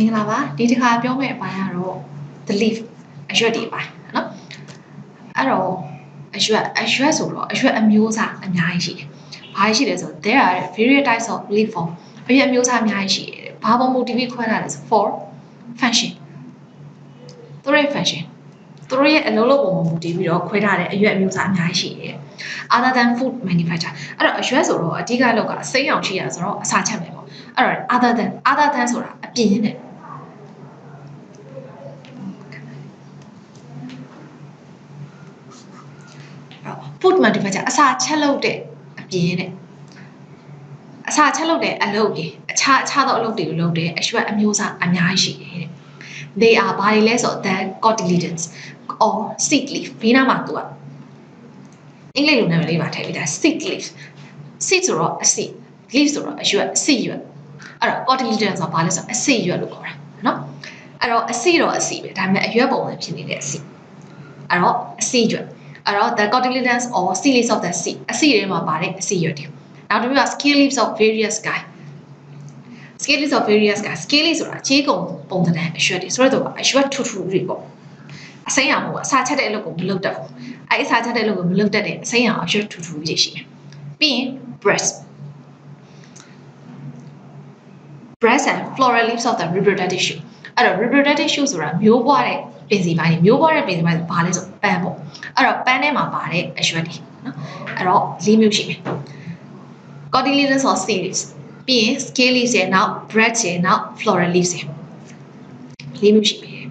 င်္ဂလာပါဒီတစ်ခါပြောမယ့်အပိုင်းကတော့ the leaf အရွက်တွေပိုင်းနော်အဲ့တော့အရွက်ဆိုတော့အရွက်အမျိုးအစားအများကြီးရှိတယ်။ဘာရှိလဲဆိုတော့ there are various types of leaf form အရွက်အမျိုးအစားအများကြီးရှိတယ်။ဘာပေါ်မူတည်ပြီးခွဲထားလဲဆို for function သူတို့ရဲ့ function သူတို့ရဲ့အလုပ်လုပ်ပုံမူတည်ပြီးတော့ခွဲထားတဲ့အရွက်အမျိုးအစားအများကြီးရှိတယ်။ other than food manufacture အဲ့တော့အရွက်ဆိုတော့အဓိကအလုပ်ကအစိမ်းအောင်ရှိရဆိုတော့အစာချက်ပဲပေါ့။အဲ့တော့ other than ဆိုတာအပြင်နဲ့food manufacture အစာချက်လုပ်တဲ့အပြင်နဲ့အစာချက်လုပ်တဲ့အလုပ်တွေအခြားသောအလုပ်တွေကိုလုပ်တဲ့အရွက်အမျိုးအစားအများကြီးရှိတယ်တဲ့ they are ဘာတွေလဲဆိုတော့ the cotyledons or seed leaf ဘေးနားမှာသူကအင်္ဂလိပ်လိုနာမည်လေးပါထည့်ပေးတာ seed leaf seed ဆိုတော့အစေ့ leaf ဆိုတော့အရွက်အစေ့ရွက်အဲ့တော့ cotyledons ဆိုတာဘာလဲဆိုတော့အစေ့ရွက်လို့ခေါ်တာနော်အဲ့တော့အစေ့တော့အစေ့ပဲဒါပေမဲ့အရွက်ပုံစံဖြစ်နေတဲ့အစေ့အဲ့တော့အစေ့ရွက်အဲ့တော့ the cotyledons or seed leaves of the seed အစေ့တွေမှာပါတဲ့အစေ့ရွက်တွေနောက်တစ်ခုက scale leaves of various kind scale leaves of various kind scale leaves ဆိုတာခြေကုံပုံသဏ္ဍာန်အရွက်တွေဆိုတော့အရွက်ထူထူတွေပေါ့အစိမ်းအောင်ပေါ့အစာချက်တဲ့အလုပ်ကိုမလုပ်တတ်ဘူးအဲ့အစာချက်တဲ့အလုပ်ကိုမလုပ်တတ်တဲ့အစိမ်းအောင်အရွက်ထူထူတွေရှိတယ်ပြီးရင် breast and floral leaves of the reproductive tissue အဲ့တော့ reproductive tissue ဆိုတာမျိုးပွားတဲ့ပင်စီပိုင်းမျိုးပွားတဲ့ပင်စီပိုင်းဆိုဘာလဲဆိုပန်းပေါ့အဲ့တော့ပန်းထဲမှာပါတဲ့အရွက်တွေနော်အဲ့တော့၄မျိုးရှိမယ် cotyledons or seed leaves ပြီးရင် scale leaves ရဲ့နောက် breast ရဲ့နောက် floral leaves ရဲ့၄မျိုးရှိမယ်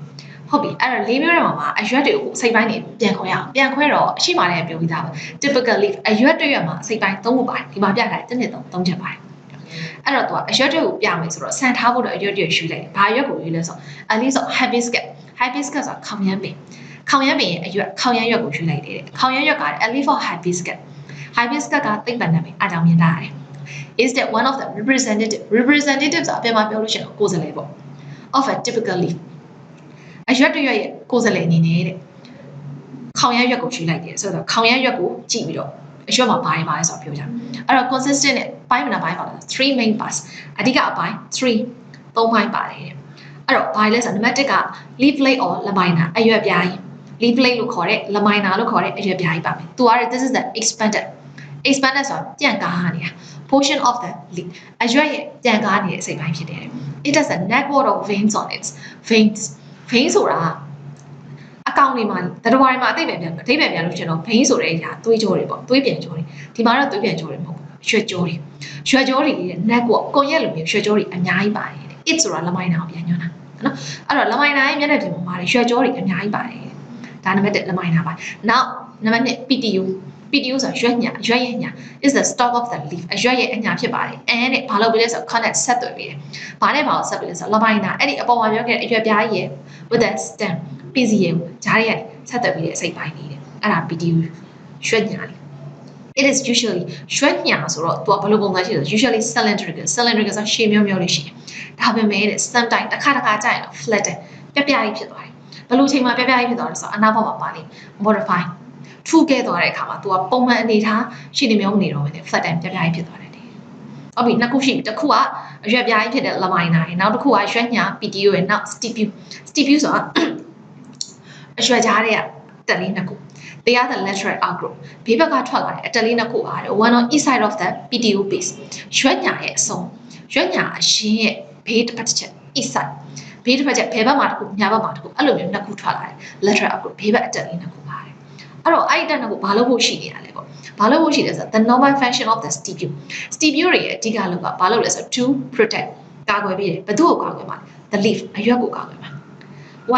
ဟုတ်ပြီအဲ့တော့၄မျိုးထဲမှာအရွက်တွေကိုစိတ်ပိုင်းတွေပြန်ခွဲအောင်ပြန်ခွဲတော့အရှိမှလည်းပြောပြီးသားပဲ typical leaf အရွက်တစ်ရွက်မှာစိတ်ပိုင်း၃ခုပါတယ်ဒီမှာပြထားတယ်တစ်နှစ်၃ချက်ပါတယ်အဲ့တော့သူကအရွက်တွေကိုပြမယ်ဆိုတော့ဆန်ထားဖို့တော့အရွက်တွေယူလိုက်ဘာရွက်ကိုယူလဲဆိုတော့ at least hibiscus ဆိုတာခေါင်ရမ်းပင်ရဲ့အရွက်ခေါင်ရမ်းရွက်ကိုယူလိုက်တယ်ခေါင်ရမ်းရွက်က at least for hibiscus ကသိပ္ပံနာမည်အားကြောင့်မြင်ထားရတယ် is that one of the representative ဆိုအပြင်မှာပြောလို့ရှိရင်ကိုယ်စားလှယ်ပေါ့ of a typical leaf အရွက်တစ်ရွက်ရဲ့ကိုယ်စားလှယ်အနေနဲ့တဲ့ခေါင်ရမ်းရွက်ကိုယူလိုက်တယ်ဆိုတော့ခေါင်ရမ်းရွက်ကိုကြည့်ပြီးတော့အရွက်မှာဘာတွေပါလဲဆိုတော့ပြောကြအဲ့တော့ consistent နဲ့ပိုင်းမနာပိုင်းပါလား three main parts အဓိကအပိုင်း3ပိုင်းပါတယ်တဲ့အဲ့တော့ဘာလဲဆိုတော့နံပါတ်1က leaflet or lamina အရွက်ပြားကြီး leaflet လို့ခေါ်တဲ့ lamina လို့ခေါ်တဲ့အရွက်ပြားကြီးပါမယ်သူက this is the expanded ဆိုတာပြန်ကားနေတာ portion of the leaf အရွက်ရဲ့ပြန်ကားနေတဲ့အစိတ်ပိုင်းဖြစ်တယ် it has a network of veins on its veins ဆိုတာအကောင်တွေမှာတရဝါတွေမှာအသိပြန်လို့ရှင်တော့ vein ဆိုတဲ့အရာသွေးကြောတွေပေါ့သွေးပြန်ကြောတွေဒီမှာတော့သွေးပြန်ကြောတွေမဟုတ်ဘူးရွှေကြောတွေရဲ့ network ကွန်ရက်လိုမျိုးရွှေကြောတွေအများကြီးပါတယ် it ဆိုတာ lamina ကိုပြန်ညွှန်းတာနော်အဲ့တော့ lamina ရဲ့မျက်နှာပြင်ပေါ်မှာရွှေကြောတွေအများကြီးပါတယ်ဒါနံပါတ်1 lamina ပါနောက်နံပါတ်2 PTU ဆိုတာရွက်ရဲ့ညာ is the stalk of the leaf အရွက်ရဲ့အညာဖြစ်ပါတယ်and နဲ့ဘာလို့ပြလဲဆိုတော့ connect ဆက်သွယ်ပြီးတယ်ဘာနဲ့ဘာကိုဆက်ပြီးလဲဆိုတော့ lamina အဲ့ဒီအပေါ်မှာပြောခဲ့တဲ့အရွက်ပြားကြီးရဲ့ with the stem PCA ကိုဂျားရဲ့ဆက်သွယ်ပြီးတဲ့အစိတ်ပိုင်းလေးတယ်အဲ့ဒါ PTU ရွက်ညာလေး it is usually ရွက်ညာဆိုတော့သူကဘယ်လိုပုံစံရှိလဲ usually cylindrical ဆိုရှည်မျိုးလေးရှိတယ်ဒါပေမဲ့တဲ့ sometimes တစ်ခါကြာရင်တော့ flat ပြပြကြီးဖြစ်သွားတယ်ဘယ်လိုချိန်မှာပြပြကြီးဖြစ်သွားလဲဆိုတော့အနာဘောမှာပါနေ modify ထူခဲ့သွားတဲ့အခါမှာ तू ကပုံမှန်အနေထားရှိနေမျိုးမနေတော့ဘူးလေ flat time ပြပြကြီးဖြစ်သွားတယ်ဟုတ်ပြီနှစ်ခုရှိပြီတစ်ခုကအရွက်ပြားကြီးဖြစ်တဲ့ lamina ရဲ့နောက်တစ်ခုကရွက်ညာ PTU ရဲ့နောက် stipu ဆိုတာအရွက်ကြားတဲ့တက်လေးနှစ်ခု they are the lateral outgrowth ဘေးဘက်ကထွက်လာတဲ့အတက်လေးနှစ်ခုပါတယ် one on each side of the PTU base ရွက်ညာရဲ့အဆုံးရွက်ညာအရှင်းရဲ့ဘေးတစ်ဖက်တစ်ချက် each side ဘေးတစ်ဖက်ချက်ဘယ်ဘက်မှာတစ်ခုညာဘက်မှာတစ်ခုအဲ့လိုမျိုးနှစ်ခုထွက်လာတယ် lateral outgrowth ဘေးဘက်အတက်လေးနှစ်ခုပါတယ်အဲ့တော့အဲ့ဒီတက်နှစ်ခုဘာလို့ဖို့ရှိနေတာလဲပေါ့ဘာလို့ဖို့ရှိလဲဆိုတော့ the normal function of the stipu တွေရဲ့အဓိကလုပ်ကဘာလို့လဲဆိုတော့ to protect ကာကွယ်ပေးတယ်ဘယ်သူ့ကိုကာကွယ်မှာ the leaf အရွက်ကိုကာကွယ်မှာ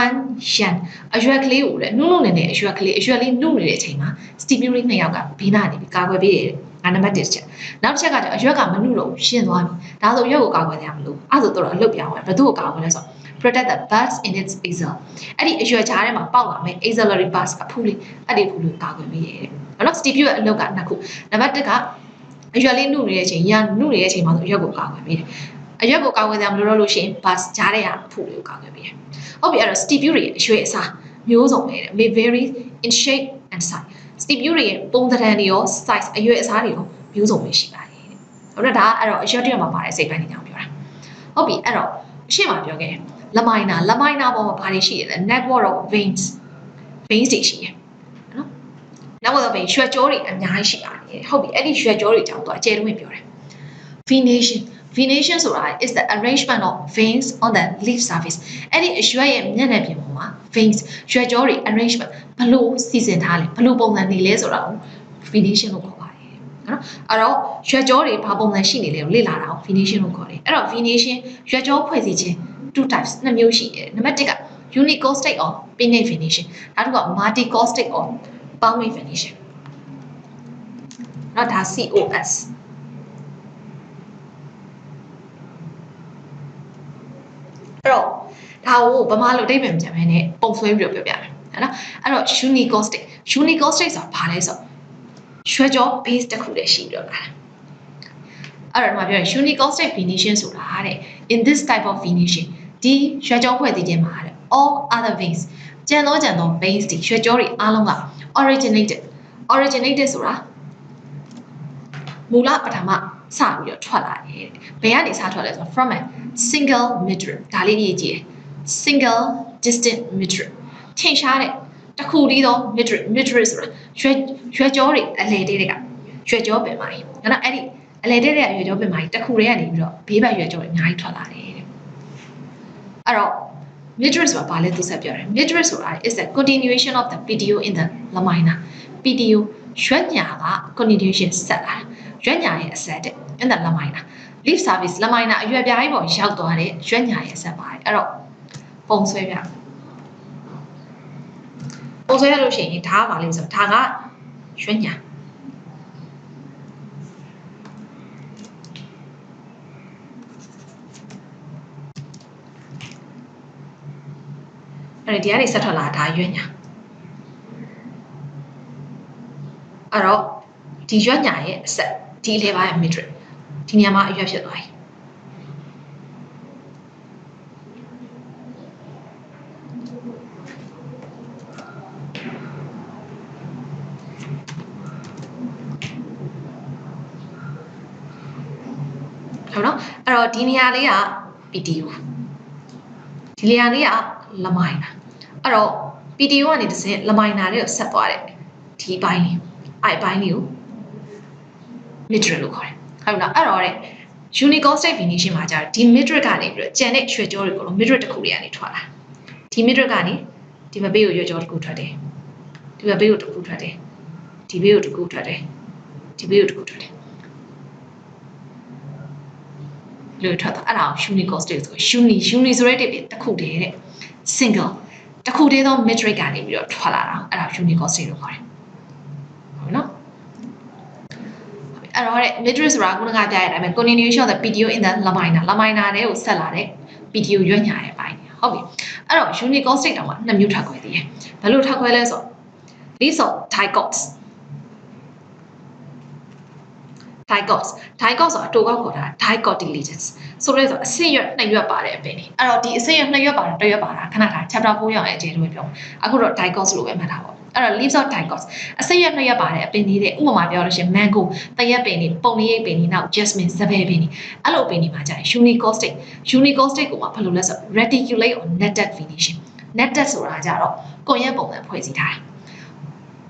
one shan အရွက်ကလေးကိုလည်းနှုတ်လုံးနေတဲ့အရွက်ကလေးနှုတ်နေတဲ့အချိန်မှာ stipu တွေနှစ်ယောက်ကဘေးနားနေပြီးကာကွယ်ပေးတယ်ငါနံပါတ်1ချက်နောက်တစ်ချက်ကကျအရွက်ကမနှုတ်လို့ရှင်းသွားပြီဒါဆိုအရွက်ကိုကာကွယ်ရမလို့အဲ့ဆိုတော့အလုပ်ပြောင်းတယ်ဘယ်သူ့ကိုကာကွယ်လဲဆိုတော့ protect the buds in its axil အဲ့ဒီအရွက်ကြားထဲမှာပေါက်လာမယ် axillary buds အဖူးလေးအဲ့ဒီဖူးလေးကာကွယ်ပေးရတယ်နော် stipu ရဲ့အလုပ်ကနှစ်ခုနံပါတ်1ကအရွက်လေးနှုတ်နေတဲ့အချိန်နှုတ်နေတဲ့အချိန်မှာဆိုအရွက်ကိုကာကွယ်ပေးတယ်အရွက်ကိုကာကွယ်ကြမလို့ရှိရင် buds ကြားထဲကအဖူးလေးကိုကာကွယ်ပေးတယ်ဟုတ်ပြီအဲ့တော့ stipu ရဲ့အရွက်အစားမျိုးစုံပဲ may vary in shape and size stipu ရဲ့ပုံသဏ္ဍာန်တွေရော size အရွက်အစားတွေရောမျိုးစုံပဲရှိပါတယ်ဟုတ်တော့ဒါအဲ့တော့အရွက်တွေမှာပါတဲ့စိတ်ပိုင်းတွေကြောင့်ပြောတာဟုတ်ပြီအဲ့တော့အရှင်းမှာပြောခဲ့ lamina ပေါ်မှာဘာတွေရှိရလဲ network of veins တွေရှိရနော် network of veins ရွှေကြောတွေအများကြီးရှိပါတယ်ဟုတ်ပြီအဲ့ဒီရွှေကြောတွေကြောင့်သူအကျယ်တွင်းပြောတယ် venation ဆိုတာ is the arrangement of veins on the leaf surface အဲ့ဒီအရွက်ရဲ့မျက်နှာပြင်ပေါ်မှာ veins ရွှေကြောတွေ arrangement ဘလို့စီစဉ်ထားလဲဘလို့ပုံစံနေလဲဆိုတာကို venation လို့ခေါ်ပါတယ်နော်အဲ့တော့ရွှေကြောတွေဘာပုံစံရှိနေလဲကိုလေ့လာတာကို venation လို့ခေါ်တယ်အဲ့တော့ venation ရွှေကြောဖွဲ့စည်းခြင်း two types နှစ်မျိုးရှိတယ်နံပါတ်1က unicaustic or pinnate venation နောက်တစ်ခုက multicaustic or palmate venation နော်ဒါ COS အဲ့တော့ဒါကိုဗမာလိုအဓိပ္ပာယ်မကျန်ဘဲနဲ့ပုံဆွဲပြီးတော့ပြောပြမယ်နော်အဲ့တော့ unicaustic ဆိုတာဘာလဲဆိုရွှေကြော base တစ်ခုတည်းရှိပြီးတော့လာအဲ့တော့ဒီမှာပြောရင် unicaustic venation ဆိုတာတဲ့ in this type of venation ဒီရွှေကြောဖွဲ့စည်းခြင်းမှာတဲ့ all other veins ကျန်သော veins တွေရွှေကြောတွေအားလုံးက originated ဆိုတာမူလပထမစပြီးတော့ထွက်လာတယ်ဘယ်ကနေစထွက်လဲဆိုတော့ from a single midrib ဒါလေးရေးကြည့် single distant midrib ထင်ရှားတဲ့တစ်ခုတည်းသော midrib ဆိုတာရွှေကြောတွေအလယ်တဲတွေကရွှေကြောပင်ပါကြီးနော်အဲ့ဒီအလယ်တဲတွေကရွှေကြောပင်ပါကြီးတစ်ခုတည်းကနေပြီးတော့ဘေးဘက်ရွှေကြောတွေအများကြီးထွက်လာတယ်တဲ့အဲ့တော့ midrib ဆိုတာဘာလဲသူဆက်ပြောတယ် midrib ဆိုတာ is the continuation of the PTO in the lamina PTO ရွှေညာက continuation ဆက်လာရွှေညာရဲ့အဆက်တဲ့ in the lamina leaf surface lamina အရွက်ပြားကြီးပေါ်ရောက်သွားတဲ့ရွှေညာရဲ့ဆက်ပါတယ်အဲ့တော့ပုံဆွဲပြပုံဆွဲရလို့ရှိရင်ဒါကဘာလဲဆိုတော့ဒါကရွှေညာအဲ့ဒီကနေဆက်ထွက်လာဒါရွှေညာအဲ့တော့ဒီရွှေညာရဲ့အဆက်ဒီလေပိုင်း midrib ဒီနေရာမှာအရွက်ဖြစ်သွားပြီဟုတ်နော်အဲ့တော့ဒီနေရာလေးက PTO ဒီနေရာလေးက lamina အဲ့တော့ PTO ကနေတစ်ဆင့် lamina လေးကိုဆက်သွားတယ်ဒီပိုင်းလေးအဲ့ပိုင်းလေးကို midrib လို့ခေါ်တယ်ဟုတ်လားအဲ့တော့တဲ့ unicaustic venation မှာကြာဒီ midrib ကနေပြီးတော့ကျန်တဲ့ရွှေကြောတွေကိုလို့ midrib တစ်ခုလေးကနေထွက်လာဒီ midrib ကနေဒီဘက်ဘေးကိုရွှေကြောတစ်ခုထွက်တယ်ဒီဘက်ဘေးကိုတစ်ခုထွက်တယ်ဒီဘေးကိုတစ်ခုထွက်တယ်ဒီဘေးကိုတစ်ခုထွက်တယ်လို့ထွက်တာအဲ့ဒါကို unicaustic ဆိုuni ဆိုတဲ့တစ်ခုတည်းတဲ့ single တစ်ခုတည်းသော midrib ကနေပြီးတော့ထွက်လာတာအဲ့ဒါ unicaustic လို့ခေါ်တယ်ဟုတ်နော်အဲ့တော့တဲ့ midrib ဆိုတာခုနကပြရတဲ့အတိုင်းပဲ continuation of the PTO in the lamina တဲ့ကိုဆက်လာတဲ့ PTO ရွက်ညာရဲ့ပိုင်းဟုတ်ပြီအဲ့တော့ unicaustic တောင်မှနှစ်မျိုးထားခွဲသေးတယ်ဘယ်လိုထားခွဲလဲဆိုတော့ these are dicots ဆိုတာအတူကောက်ခေါ်တာ dicotyledons ဆိုရဲဆိုအဆင့်ရွက်နှစ်ရွက်ပါတဲ့အပင်တွေအဲ့တော့ဒီအဆင့်ရွက်နှစ်ရွက်ပါတစ်ရွက်ပါတာခဏထား chapter 4ရောက်ရဲ့အကျယ်လို့ပြောအခုတော့ dicots လို့ပဲမှတ်ထားပါအဲ့တော့ leaves of dicots အစိပ်ရနှစ်ရက်ပါတယ်အပင်တွေတဲ့ဥပမာပြောလို့ရှိရင် mango တရက်ပင်တွေပုံလေးရိပ်ပင်တွေနောက် jasmine စပယ်ပင်တွေအဲ့လိုပင်တွေမှာကြာ unicaustic ကိုမှဘယ်လိုလဲဆို reticulate or netted venation netted ဆိုတာကြတော့ကွန်ရက်ပုံစံဖွဲ့စည်းထားတယ်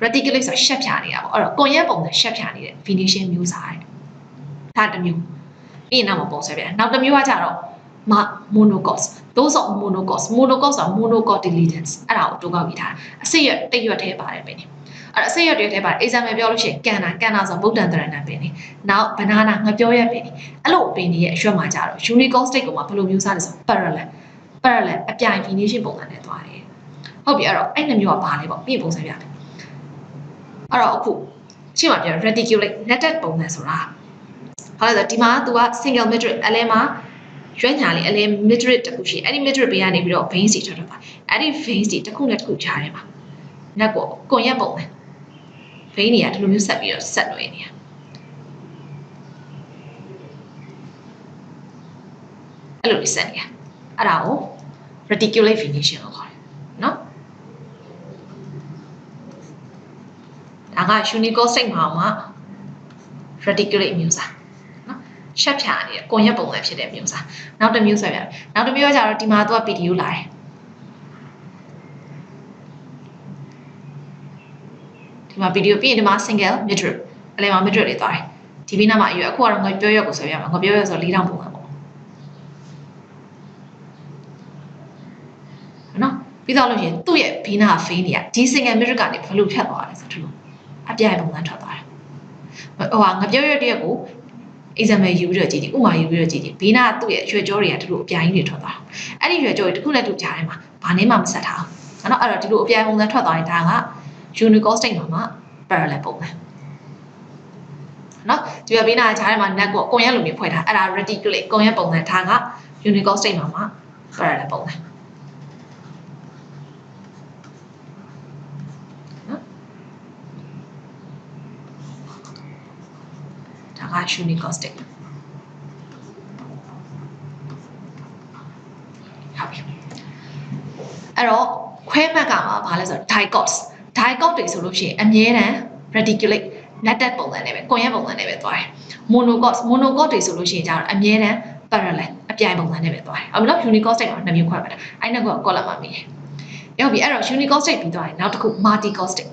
reticulate ဆိုတာရှက်ဖြာနေတာပေါ့အဲ့တော့ကွန်ရက်ပုံစံရှက်ဖြာနေတဲ့ venation မျိုးစားတယ်ဒါတစ်မျိုးပြီးရင်နောက်မှာပုံဆွဲပြနောက်တစ်မျိုးကကြတော့ monocos those are monocos ဆိုတာ monocotyledons အဲ့ဒါကိုတိုးကောက်ပြီးထားအစိပ်ရွက်တစ်ရွက်ထဲပါတယ်ပင်အဲ့အစိပ်ရွက်တွေထဲပါတယ် example ပြောလို့ရှိရင်ကန်နာဆိုဗုဒ္ဓံတရဏပင်နေနောက် banana ငပြောရက်ပင်နေအဲ့လိုပင်တွေရဲ့အရွက်မှာကြတော့ unicaustic ကိုမှဘယ်လိုမျိုးစားလဲဆို parallel အပြိုင် venation ပုံစံနဲ့သွားတယ်ဟုတ်ပြီအဲ့တော့အဲ့နှစ်မျိုးကဘာလဲပေါ့ပြီးပုံစံပြတယ်အဲ့တော့အခုရှင်းပါပြ reticulate netted ပုံစံဆိုတာဘာလဲဆိုဒီမှာ तू က single midrib အလဲမှာရွက်ညာလေးအလဲ midrib တခုရှိအဲ့ဒီ midrib ဘေးကနေပြီးတော့ veins တွေထွက်ပါအဲ့ဒီ veins တွေတစ်ခုနဲ့တစ်ခုခြားတယ်ပါနက်ကိုကွန်ရက်ပုံစံ vein တွေကဒီလိုမျိုးဆက်ပြီးတော့ဆက်လွယ်နေတာအဲ့လိုဆက်နေတာအဲ့ဒါကို reticulate venation လို့ခေါ်တယ်နော်ဒါက unicaustic မှာ reticulate မျိုးစားနော် ရှက်ဖြာနေတဲ့ကွန်ရက်ပုံစံဖြစ်တဲ့မျိုးစားနောက်တစ်မျိုးဆွဲပြတယ်နောက်တစ်မျိုးကကြတော့ဒီမှာသူက PDU လာတယ်ဒီမှာ PDU ပြီးရင်ဒီမှာ single midrib အလဲမှာ midrib လေးသွားတယ်ဒီဘေးနားမှာအရွယ်အခုကတော့ငါပြောရွက်ကိုဆွဲပြမှာငါပြောရွက်ဆို4တောင်ပုံစံပေါ့နော်ပြီးတော့လို့ရှိရင်သူ့ရဲ့ဘေးနားဖေးနေရဒီ single midrib ကနေဘယ်လိုဖြတ်သွားလဲဆိုတော့အပြိုင်ပုံစံထွက်သွားတယ်ဟိုကငါပြောရွက်တရက်ကို example ယူပြီးတော့ကြည့်ဥမာယူပြီးတော့ကြည့်ဘေးနားသူ့ရဲ့ရွှေကြောတွေကဒီလိုအပြိုင်ကြီးတွေထွက်သွားအဲ့ဒီရွှေကြောတွေတစ်ခုနဲ့တစ်ခုကြားထဲမှာဘာနဲ့မှမဆက်ထားဘူးနော်အဲ့တော့ဒီလိုအပြိုင်ပုံစံထွက်သွားရင်ဒါက unicostate မှာ parallel ပုံစံနော်ဒီဘေးနားကြားထဲမှာ net ကိုကွန်ရက်လိုမျိုးဖွဲ့ထားအဲ့ဒါ reticulate ကွန်ရက်ပုံစံဒါက unicostate မှာ parallel ပုံစံunicostate ဟုတ်ပြီအဲ့တော့ခွဲမှတ်ကမှာဘာလဲဆိုတော့ dicots တွေဆိုလို့ရှိရင်အမြဲတမ်း reticulate netted ပုံစံနဲ့ပဲကွန်ရက်ပုံစံနဲ့ပဲသွားတယ် monocots တွေဆိုလို့ရှိရင်ကျတော့အမြဲတမ်း parallel အပြိုင်ပုံစံနဲ့ပဲသွားတယ်ဟုတ်ပြီနော် unicostate ကနှစ်မျိုးခွဲပါတယ်အဲ့နှစ်ခုက column မှာမိတယ်ဟုတ်ပြီအဲ့တော့ unicostate ပြီးသွားရင်နောက်တစ်ခု multicostate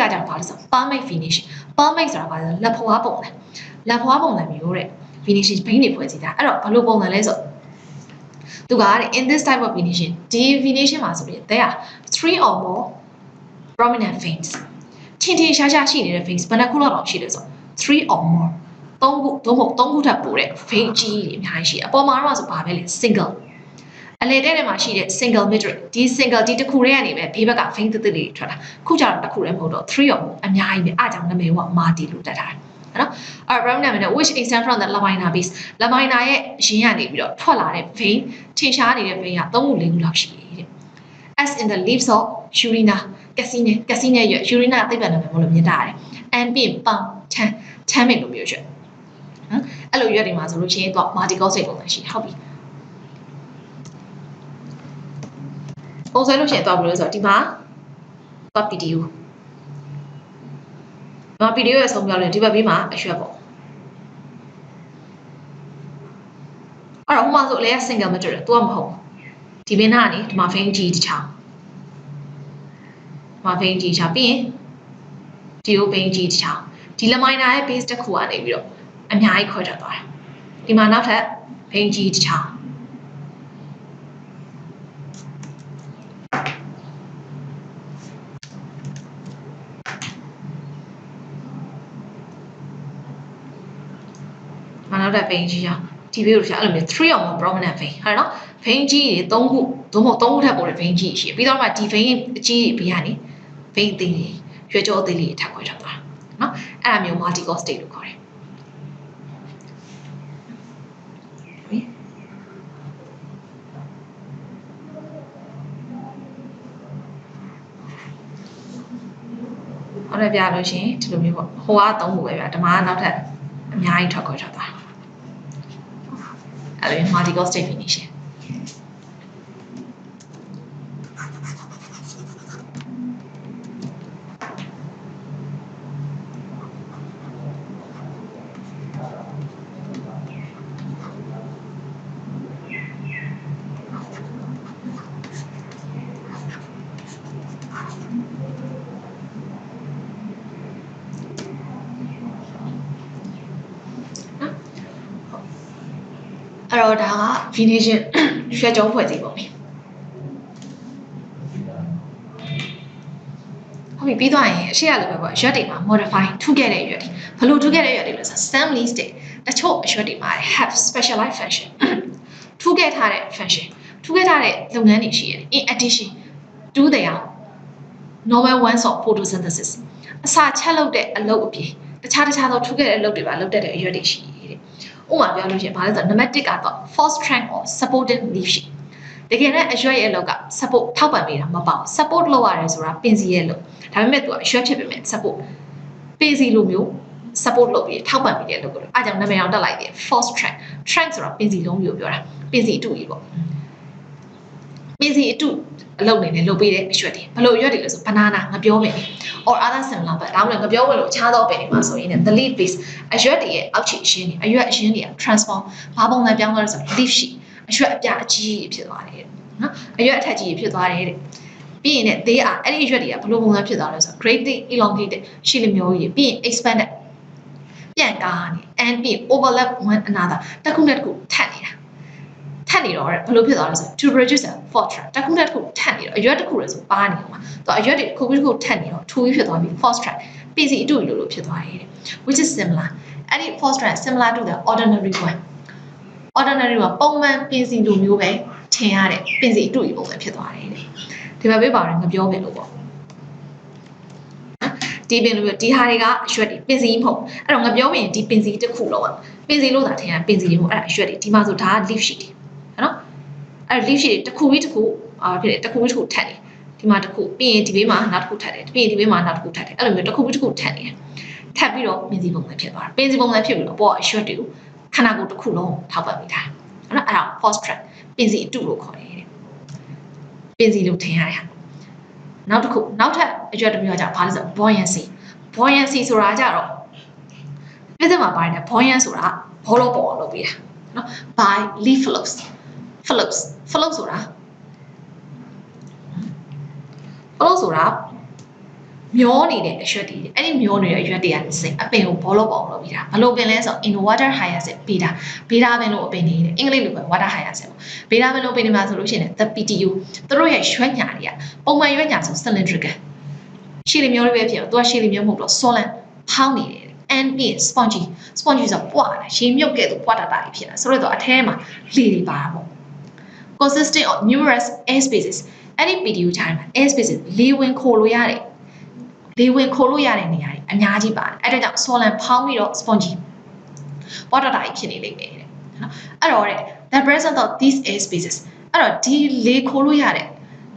ကကျတော့ဘာလဲဆိုတော့ palmate finishing palmate ဆိုတာဘာလဲဆိုတော့လက်ဖွားပုံစံမျိုးတဲ့ finishing ဘိန်းတွေဖွဲ့စည်းတာအဲ့တော့ဘယ်လိုပုံစံလဲဆိုသူကတဲ့ in this type of finishing ဒီ finishing မှာဆိုပြီး there are 3 or more prominent veins ထင်ရှားရှိနေတဲ့ veins ဘယ်နှခုလောက်ရှိလဲဆို3 or more 3ခုသို့မဟုတ်3ခုထပ်ပိုတဲ့ vein ကြီးတွေအများကြီးရှိအပေါ်မှာတော့ဆိုဘာပဲလဲ single အလေတဲ့မှာရှိတဲ့ single midrib ဒီ single ဒီတစ်ခုတည်းကနေပဲဘေးဘက်က vein တစ်လေးထွက်တာခုကျတော့တစ်ခုတည်းမဟုတ်တော့3 or more အများကြီးပဲအားကြောင့်နာမည်က multi လို့တက်ထားတယ်နော်အဲ့ prominent vein which extend from the lamina base lamina ရဲ့ရင်းကနေပြီးတော့ထွက်လာတဲ့ vein ထင်ရှားနေတဲ့ vein က3ခု4ခုလောက်ရှိတယ်တဲ့ as in the leaves of Urina ကစီနဲ့ရွက် Urina သိပ္ပံနာမည်မလို့မြင်တာရတယ် and ပြီးရင်ပေါင်ချမ်းမင်လိုမျိုးရွက်နော်အဲ့လိုရွက်တွေမှာဆိုလို့ရှိရင်တော့ multicostate ပုံစံရှိဟုတ်ပြီပုံစံလို့ရှိရင်တော့ဘယ်လိုလဲဆိုတော့ဒီမှာတော့ PDU ဒီမှာ PDU ရဲ့ဆုံးပြောင်းလဲဒီဘက်ဘေးမှာအရွက်ပေါ့အဲ့တော့ဟိုမှာဆိုအလဲ single midrib သူကမဟုတ်ဒီဘေးနားကနေဒီမှာ vein ကြီးတစ်ချောင်းမှာ vein ကြီးချပြီးရင်ဒီ vein ကြီးတစ်ချောင်းဒီ lamina ရဲ့ base တစ်ခုကနေပြီးတော့အများကြီးခွဲထွက်သွားတယ်ဒီမှာနောက်ထပ် vein ကြီးတစ်ချောင်းနောက်တဲ့ vein ကြီးရောဒီဘေးကိုရှာအဲ့လိုမျိုး3 or more prominent vein ဟုတ်နော် vein ကြီးတွေ3ခုသို့မဟုတ်3ခုထပ်ပေါ်တဲ့ vein ကြီးရှိပြီးတော့မှဒီ vein အကြီးတွေဘေးကနေ vein သေးတွေရွှေကြောသေးလေးထပ်ခွဲထွက်သွားနော်အဲ့ဒါမျိုး multicostate လို့ခေါ်တယ်ဟုတ်တယ်ပြလို့ရှိရင်ဒီလိုမျိုးပေါ့ဟိုက3ခုပဲပြဓမ္မကနောက်ထပ်အများကြီးထွက်ခွဲထွက်သွားအဲ့လို multicostate finishing အဲ့တော့ဒါက finishing ရွှေကြောဖွဲ့စည်းပုံပဲဟုတ်ပြီပြီးသွားရင်အရှိရလိုပဲပေါ့ရွက်တွေမှာ modify ထူးခဲ့တဲ့ရွက်တွေဘယ်လိုထူးခဲ့တဲ့ရွက်တွေလဲဆိုတော့ stem leaves တွေတချို့ရွက်တွေမှာ have specialized function ထူးခဲ့ထားတဲ့ function ထူးခဲ့ထားတဲ့လုပ်ငန်းတွေရှိရတယ် in addition to their normal ones of photosynthesis အစာချက်လုပ်တဲ့အလုပ်အပြင်တခြားသောထူးခဲ့တဲ့အလုပ်တွေပါလုပ်တတ်တဲ့အရွက်တွေရှိတယ်ဥပမာပြောလို့ရှိရင်ဘာလဲဆိုတော့ name 1ကတော့ false trunk or supporting leaf ရှိတကယ်နဲ့အရွက်ရဲ့အလုပ်က support ထောက်ပံ့ပေးတာမပေါ့ support လုပ်ရတယ်ဆိုတာပင်စီရဲ့လုပ်ဒါပေမဲ့သူကအရွက်ဖြစ်ပေမဲ့ support ပင်စီလိုမျိုး support လုပ်ပြီးထောက်ပံ့ပေးတဲ့လုပ်ကိုအားကြောင့်နာမည်အောင်တက်လိုက်တယ် false trunk ဆိုတာပင်စီလုံးမျိုးပြောတာပင်စီအတူကြီးပေါ့ င်စီအတုအလုပ်နေနဲ့လုပ်ပေးတဲ့အရွက်တွေဘယ်လိုအရွက်တွေလဲဆို banana ငပြောမယ် or other similar but ဒါမှမဟုတ်ငပြောဝင်လို့ခြားသောပင်တွေမှာဆိုရင် the leaf base အရွက်တွေရဲ့အောက်ခြေအရှင်းတွေအရွက်အရှင်းတွေက transform ဘာပုံစံပြောင်းသွားလဲဆို leaf sheet အရွက်အပြားအကြီးဖြစ်သွားတယ်နော်အရွက်အထက်ကြီးဖြစ်သွားတယ်တဲ့ပြီးရင် they are အဲ့ဒီအရွက်တွေကဘယ်လိုပုံစံဖြစ်သွားလဲဆို greatly elongated ရှိလမျိုးကြီးပြီးရင် expanded ပြန်ကားနေ and ပြီး overlap one another တစ်ခုနဲ့တစ်ခုထပ်နေတာထပ်နေတော့ဘယ်လိုဖြစ်သွားလဲဆို to produce a phosphorus တစ်ခုနဲ့တစ်ခုထပ်နေတော့အရွက်တစ်ခုလဲဆိုပါနေမှာတော့အရွက်တွေတစ်ခုပြီးတစ်ခုထပ်နေတော့ထူပြီးဖြစ်သွားပြီး phosphorus ပြည်စီအတူလိုဖြစ်သွားတယ် which is similar အဲ့ဒီ phosphorus similar to the ordinary one ordinary ကပုံမှန်ပြည်စီလိုမျိုးပဲထင်ရတဲ့ပြည်စီအတူပုံစံဖြစ်သွားတယ်ဒီမှာပေးပါရင်ငပြောပဲလို့ပေါ့ဒီပင်လိုဒီဟာတွေကအရွက်တွေပင်စီမဟုတ်အဲ့တော့ငပြောရင်ဒီပင်စီတစ်ခုလုံးอ่ะပင်စီလို့သာထင်ရပင်စီတွေမဟုတ်အဲ့ဒါအရွက်တွေဒီမှာဆိုဒါက leaf sheet တွေနော်အဲ့ leaf sheet တွေတစ်ခုပြီးတစ်ခုဖြစ်တယ်တစ်ခုပြီးတစ်ခုထပ်တယ်ဒီမှာတစ်ခုပြီးရင်ဒီဘေးမှာနောက်တစ်ခုထပ်တယ်ပြီးရင်ဒီဘေးမှာနောက်တစ်ခုထပ်တယ်အဲ့လိုမျိုးတစ်ခုပြီးတစ်ခုထပ်နေတယ်ထပ်ပြီးတော့ပင်စီပုံစံဖြစ်သွားတာပင်စီပုံစံဖြစ်ပြီးတော့ပေါ်အရွက်တွေကိုခန္ဓာကိုယ်တစ်ခုလုံးထောက်ပံ့ပေးတာနော်အဲ့ဒါ phosphorus ပင်စီအတုလို့ခေါ်တယ်ပင်စီလို့ထင်ရတဲ့ဟာနောက်တစ်ခုနောက်ထပ်အရွက်တစ်မျိုးကဘာလဲဆို buoyancy ဆိုတာကြတော့ပြဿနာပါတယ် buoyant ဆိုတာဘောလုံးပေါ်လုပ်ပေးတာနော် by leaf floats float ဆိုတာမျောနေတဲ့အရွက်တွေအဲ့ဒီမျောနေတဲ့အရွက်တွေကစင်အပင်ကိုဘောလုံးပေါ်လုပ်ပေးတာဘယ်လိုပင်လဲဆို in water hyacinth beta ပင်လို့အပင်နေတယ်အင်္ဂလိပ်လိုပဲ water hyacinth ပေါ့ beta ပင်လို့ပင်နေမှာဆိုလို့ရှိရင် the PTU သူတို့ရဲ့ရွက်ညာတွေကပုံမှန်ရွက်ညာဆို cylindrical ရှည်လီမျိုးလေးပဲဖြစ်တော့သူကရှည်လီမျိုးမဟုတ်တော့ solid ဖောင်းနေတယ် and ပြီး spongy ဆိုပွားတာရေမြုပ်ကဲ့သို့ပွားတတ်တာဖြစ်တာဆိုတော့အထဲမှာလေတွေပါတာပေါ့ consisting of numerous air spaces အဲ့ဒီ PTU ခြားမှာ air spaces လေဝင်ခိုလို့ရတဲ့နေရာတွေအများကြီးပါတယ်အဲ့ဒါကြောင့် solid ဖောင်းပြီးတော့ spongy ပွားတတ်တာဖြစ်နေလိမ့်မယ်တဲ့နော်အဲ့တော့တဲ့ the presence of these air spaces အဲ့တော့ဒီလေခိုလို့ရတဲ့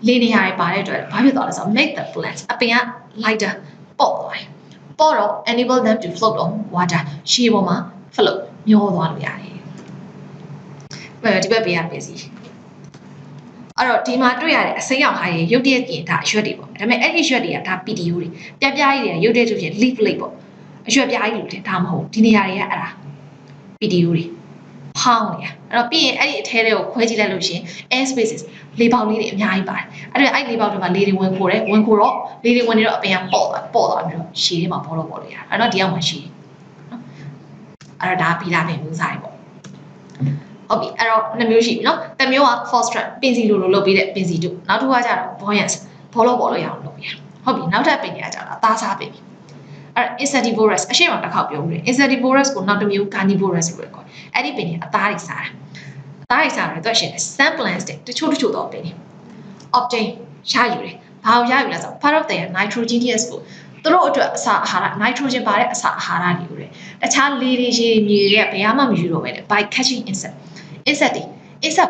လေနေရာတွေပါတဲ့အတွက်ဘာဖြစ်သွားလဲဆိုတော့ make the plants အပင်က lighter ပေါ့တော့ enable them to float on water ရေပေါ်မှာ float မျောသွားလို့ရတယ်ဒီဘက်ပေးရပေးစီအဲ့တော့ဒီမှာတွေ့ရတဲ့အစိမ်းရောင်ဟာတွေရုပ်တရက်ပြင်ဒါအရွက်တွေပေါ့ဒါပေမဲ့အဲ့ဒီရွက်တွေကဒါ PTU တွေပြပြကြီးတွေရုပ်တရက်ဆိုရင် leaf plate ပေါ့အရွက်ပြားကြီးလို့ထင်ဒါမဟုတ်ဒီနေရာတွေကအဲ့ဒါ PTU တွေဖောင်းနေရအဲ့တော့ပြီးရင်အဲ့ဒီအထဲတွေကိုခွဲကြည့်လိုက်လို့ရှိရင် air spaces လေပေါက်လေးတွေအများကြီးပါတယ်အဲ့ဒါအဲ့လေပေါက်တွေမှာလေတွေဝင်ခိုတယ်ဝင်ခိုတော့လေတွေဝင်နေတော့အပင်ကပေါ့သွားပြီးတော့ရှည်ထဲမှာဘောလို့လို့ရတယ်အဲ့တော့ဒီအောက်မှာရှည်နော်အဲ့တော့ဒါပြီးတာပဲမျိုးစားတွေပေါ့ဟုတ်ပြီအဲ့တော့နှစ်မျိုးရှိပြီနော်တစ်မျိုးက phosphorus ပင်စီလိုလုပ်ပေးတဲ့ပင်စီတို့နောက်တစ်ခုကကျတော့ buoyant ဘောလို့ရအောင်လုပ်ပေးဟုတ်ပြီနောက်ထပ်ပင်တွေကကျတော့အသားစားပင်အဲ့ insectivorous အရှိမတစ်ခေါက်ပြောဦးတယ် insectivorous ကိုနောက်တစ်မျိုး carnivorous လို့ခေါ်အဲ့ဒီပင်တွေအသားတွေစားတာအသားတွေစားတယ်တော့ရှင် some plants တချို့တော့ပင်တွေ obtain ရယူတယ်ဘာကိုရယူလဲဆို part of their nitrogenous food သူတို့အတွက်အစာအာဟာရ nitrogen ပါတဲ့အစာအာဟာရတွေလို့တခြားလေတွေရေမြေတွေကဘယ်မှမယူတော့ပဲနဲ့ by catching insect